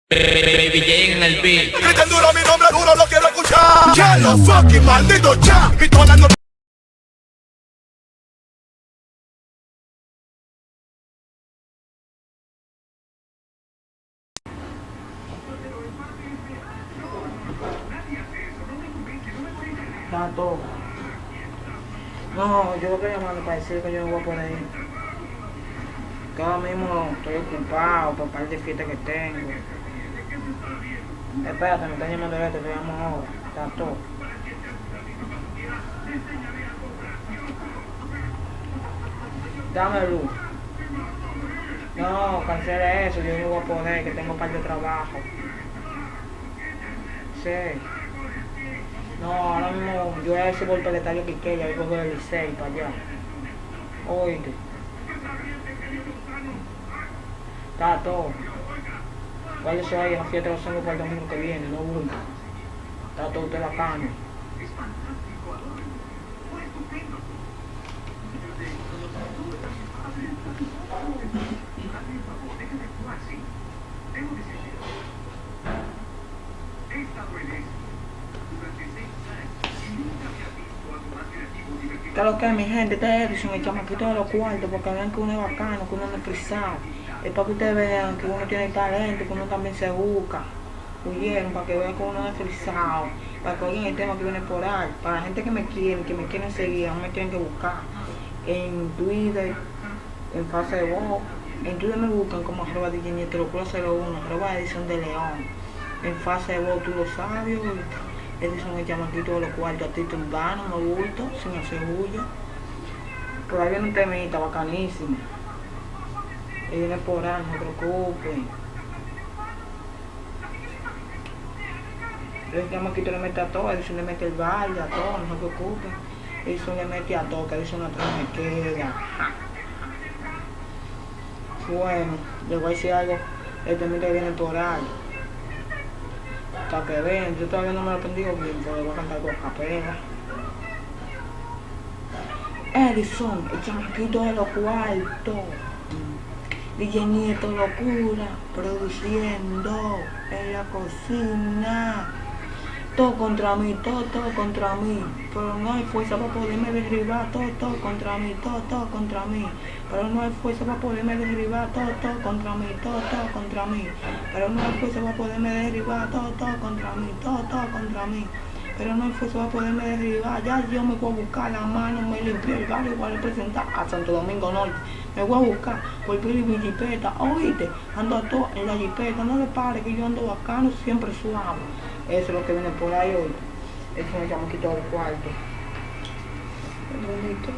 Baby J en el beat. Griten duro mi nombre, duro lo quiero escuchar. Ya lo fucking maldito ya. Y todas las noches. Tato. No, yo lo que llamando para decir que yo no voy a poder ir. Que ahora mismo estoy ocupado por par de fiestas que tengo. Espérate, me están llamando esto, te llamo ahora. Tato. Dame luz. No, cancela eso, yo no voy a poder, que tengo par de trabajo. Sí. No, ahora mismo yo voy a decir por el peletario Quiqueya, yo cojo el Licey para allá. Oíste. Tato. Váyase ahí a la fiesta de los Sangos para el domingo que viene, no bulto. Tato, usted bacano. ¿Qué es lo que es, mi gente? Este es Edison, el chamaquito de los cuartos, porque vean que uno es bacano, que uno no es frisado. Es para que ustedes vean que uno tiene talento, que uno también se busca. Oyeron, para que vean que uno no es frisado, para que oigan el tema que viene por ahí. Para la gente que me quieren seguir, no me tienen que buscar. En Twitter, en Facebook, en Twitter me buscan como @DJNietolocura01, @Edison de León. En Facebook, tú lo sabes, Edison el chamaquito de los cuartos, artista urbano, me gusta, sin hacer bulla. Por ahí viene un temita bacanísimo. Y viene por ahí, no se preocupen. El chamaquito le mete a todo, Edison le mete el baile, a todo, no se preocupen. Edison le mete a todo, que Edison atrás me queda. Bueno, les voy a decir algo, el temita viene por ahí. Para que vean, yo todavía no me lo he aprendido bien, pero voy a cantar con capela. Edison, el chamaquito de los cuartos. DJ Nieto Locura, produciendo en la cocina. Todo contra mí, todo contra mí. Pero no hay fuerza para poderme derribar, todo contra mí, todo contra mí. Pero no hay fuerza para poderme derribar, todo contra mí, todo contra mí. Pero no hay fuerza para poderme derribar, todo contra mí, todo contra mí. Pero no hay fuerza para poderme derribar. Ya yo me voy a buscar la mano, me limpié el barrio y voy a representar a Santo Domingo Norte. Me voy a buscar por Pili mi jipeta, oíste, ando todo en la jipeta, no le pare que yo ando bacano, siempre suave. Eso es lo que viene por ahí hoy. Eso me chamaquito del cuarto. El bonito,